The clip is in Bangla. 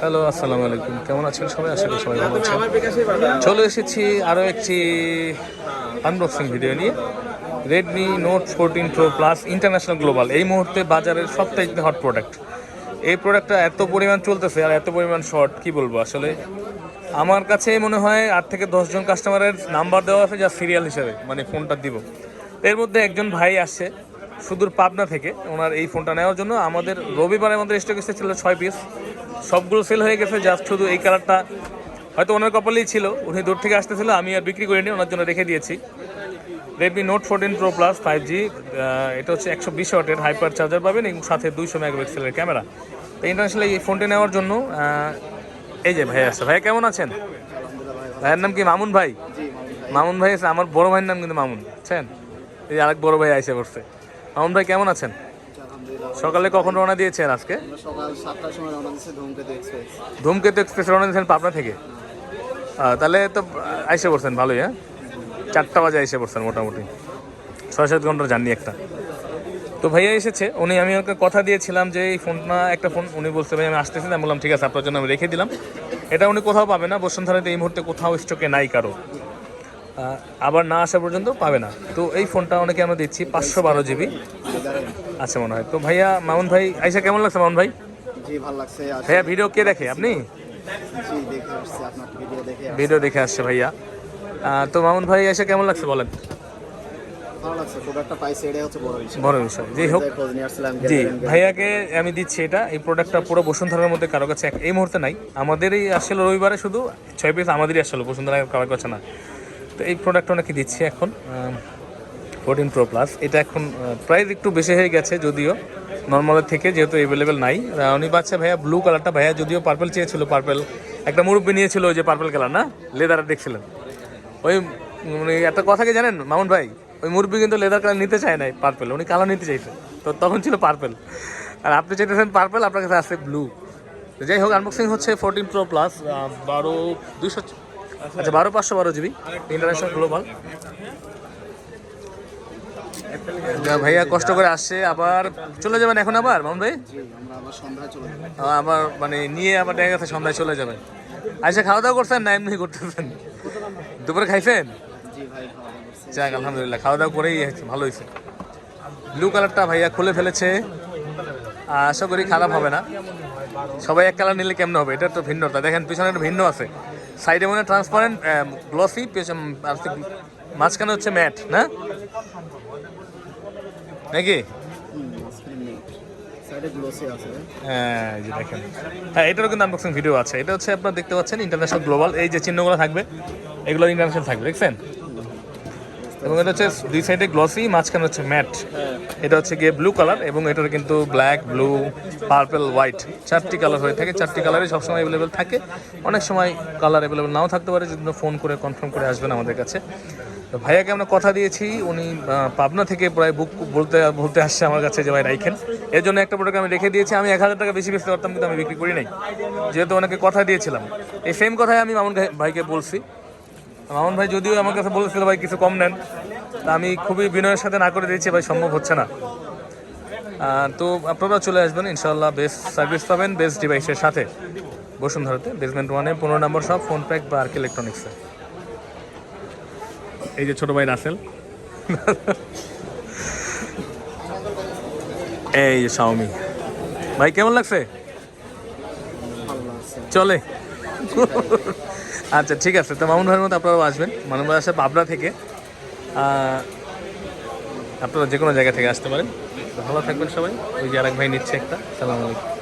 হ্যালো, আসসালামু আলাইকুম। কেমন আছেন সবাই? আশা করি সবাই ভালো আছেন। চলে এসেছি আরও একটি আনবক্সিং ভিডিও নিয়ে। Redmi note 14 pro plus international global এই মুহূর্তে বাজারের সবথেকে হট প্রোডাক্ট। এই প্রোডাক্টটা এত পরিমাণ চলতেছে আর এত পরিমাণ শর্ট, কি বলবো আসলে। আমার কাছে মনে হয় 8 থেকে 10 জন কাস্টমারের নাম্বার দেওয়া আছে, যা সিরিয়াল হিসেবে মানে ফোনটা দিব। এর মধ্যে একজন ভাই আসছে সুদূর পাবনা থেকে ওনার এই ফোনটা নেওয়ার জন্য। আমাদের রবিবারে আমাদের স্টক এসেছিল 6 পিস, সবগুলো সেল হয়ে গেছে। জাস্ট শুধু এই কালারটা হয়তো ওনার কপালেই ছিল, উনি দূর থেকে আসতেছিল, আমি আর বিক্রি করিনি, ওনার জন্য রেখে দিয়েছি। Redmi note 14 pro plus 5G, এটা হচ্ছে 120 ওয়াটের হাইপার চার্জার পাবেন এবং সাথে 200 মেগাপিক্সেলের ক্যামেরা। তো ইন্টারন্যাশনাল এই ফোনটি নেওয়ার জন্য এই যে ভাই আসছে। ভাই কেমন আছেন? ভাইয়ের নাম কি? মামুন ভাই। মামুন ভাই আছে, আমার বড় ভাইয়ের নাম কিন্তু মামুন, বুঝছেন? এই যে আরেক বড় ভাই আইসে পড়ছে। মামুন ভাই কেমন আছেন? সকালে কখন রওনা দিয়েছেন আজকে? সকাল 7টার সময় রওনা দিয়েছে ধূমকেতু এক্সপ্রেস রওনা দিয়েছেন পাবনা থেকে। তাহলে তো আইসে পড়ছেন ভালোই। হ্যাঁ, 4টা বাজে আইসে পড়ছেন, মোটামুটি 6-7 ঘন্টার জার্নি একটা। তো ভাইয়া এসেছে, আমি ওকে কথা দিয়েছিলাম যে এই ফোনটা একটা ফোন, উনি বলছে ভাই আমি আসতেছি না। বললাম ঠিক আছে, আপনার জন্য আমি রেখে দিলাম। এটা উনি কোথাও পাবে না, বসুন্ধরাতে এই মুহূর্তে কোথাও স্টকে নাই কারো, আবার না আসা পর্যন্ত পাবে না। তো এই ফোনটা অনেকে আমরা দিচ্ছি 512 জিবি আছে মনে হয়। তো ভাইয়া মামুন ভাই আইসা কেমন লাগছে? মামুন ভাই জি ভালো লাগছে। ভাইয়া ভিডিও কে দেখে? আপনি? জি দেখে আসছি, আপনার ভিডিও দেখে আসছে ভাইয়া। তো মামুন ভাই এসে কেমন লাগছে বলেন? ভালো লাগছে, প্রোডাক্টটা পাইছি, এটাই হচ্ছে বড় বিষয়। যাই হোক, জি ভাইয়াকে আমি দিচ্ছি এটা। এই প্রোডাক্টটা পুরো বসুন্ধরার মধ্যে কারো কাছে এই মুহূর্তে নাই। আমাদেরই আসলে রবিবারে শুধু 6 পিস আমাদেরই আসলে, বসুন্ধরা কারো কাছে না। তো এই প্রোডাক্টটা ওনাকে দিচ্ছি এখন 14 প্রো প্লাস। এটা এখন প্রাইস একটু বেশি হয়ে গেছে যদিও নর্মালের থেকে, যেহেতু অ্যাভেলেবেল নাই। উনি বাচ্চা ভাইয়া ব্লু কালারটা, ভাইয়া যদিও পার্পেল চেয়েছিল, পার্পেল একটা মুরব্বি নিয়েছিল, ওই যে পার্পেল কালার না, লেদার দেখছিলেন। ওই মানে একটা কথা কি জানেন মামুন ভাই, ওই মুরব্বি কিন্তু লেদার কালার নিতে চায় নাই, পার্পেল উনি কালার নিতে চাইছে। তো তখন ছিল পার্পেল, আর আপনি চাইতেছেন পার্পেল, আপনার কাছে আসছে ব্লু। যাই হোক, আনবক্সিং হচ্ছে 14 প্রো প্লাস 12/200, আচ্ছা 12/512 জিবি ইন্টারন্যাশনাল গ্লোবাল। ভাইয়া কষ্ট করে আসছে, আবার চলে যাবেন এখন আবার মামুন ভাই? আবার মানে নিয়ে আবার দেখা গেছে সন্ধ্যায় চলে যাবেন। আচ্ছা, খাওয়া দাওয়া করছেন না এমনি করতেছেন? দুপুরে খাইছেন? যাক আলহামদুলিল্লাহ, খাওয়া দাওয়া করেই ভালো হয়েছে। ব্লু কালারটা ভাইয়া খুলে ফেলেছে, আশা করি খারাপ হবে না। সবাই এক কালার নিলে কেমন হবে? এটা তো ভিন্নতা দেখেন, পিছনে একটা ভিন্ন আছে, সাইডে মনে ট্রান্সপারেন্ট গ্লসি, মাঝখানে হচ্ছে ম্যাট না নাকি? হ্যাঁ, এই যে দেখেন, হ্যাঁ এটারও কিন্তু আনবক্সিং ভিডিও আছে। এটা হচ্ছে আপনারা দেখতে পাচ্ছেন ইন্টারন্যাশনাল গ্লোবাল, এই যে চিহ্নগুলো থাকবে এগুলো ইন্টারন্যাশনাল থাকবে, দেখছেন? এবং এটা হচ্ছে 2 সাইডে গ্লসি, মাঝখানে হচ্ছে ম্যাট। এটা হচ্ছে গিয়ে ব্লু কালার, এবং এটার কিন্তু ব্ল্যাক, ব্লু, পার্পল, হোয়াইট 4টি কালার হয়ে থাকে। 4টি কালারই সবসময় অ্যাভেলেবেল থাকে। অনেক সময় কালার অ্যাভেলেবেল নাও থাকতে পারে, যদি ফোন করে কনফার্ম করে আসবেন আমাদের কাছে। তো ভাইয়াকে আমরা কথা দিয়েছি, উনি পাবনা থেকে প্রায় বুক বলতে আসছে আমার কাছে যে ভাই রাইখেন। এর জন্য একটা প্রোডাক্ট আমি রেখে দিয়েছি। আমি 1000 টাকা বেশি বেচতে পারতাম, কিন্তু আমি বিক্রি করি নাই, যেহেতু ওনাকে কথা দিয়েছিলাম। এই সেম কথাই আমি মামুন ভাইকে বলছি। মামুন ভাই যদিও আমার কাছে বলেছিল ভাই কিছু কম নেন, তা আমি খুবই বিনয়ের সাথে না করে দিয়েছি, ভাই সম্ভব হচ্ছে না। তো আপনারা চলে আসবেন ইনশাল্লাহ, বেস্ট সার্ভিস পাবেন বেস্ট ডিভাইসের সাথে বসুন্ধরাতে, বেসমেন্ট 1-এ 15 নম্বর শপ, ফোন প্যাক বা আর্ক ইলেকট্রনিক্সে। এই যে ছোট ভাই রাসেল, এই যে শাওমি। ভাই কেমন লাগছে? চলে। আচ্ছা ঠিক আছে, তো মামুন ভাইয়ের মতো আপনারাও আসবেন। মামুন ভাই আসে পাবনা থেকে, আপনারা যে কোনো জায়গা থেকে আসতে পারেন। ভালো থাকবেন সবাই। ওই যে আরেক ভাই নিচ্ছে একটা। সালাম আলাইকুম।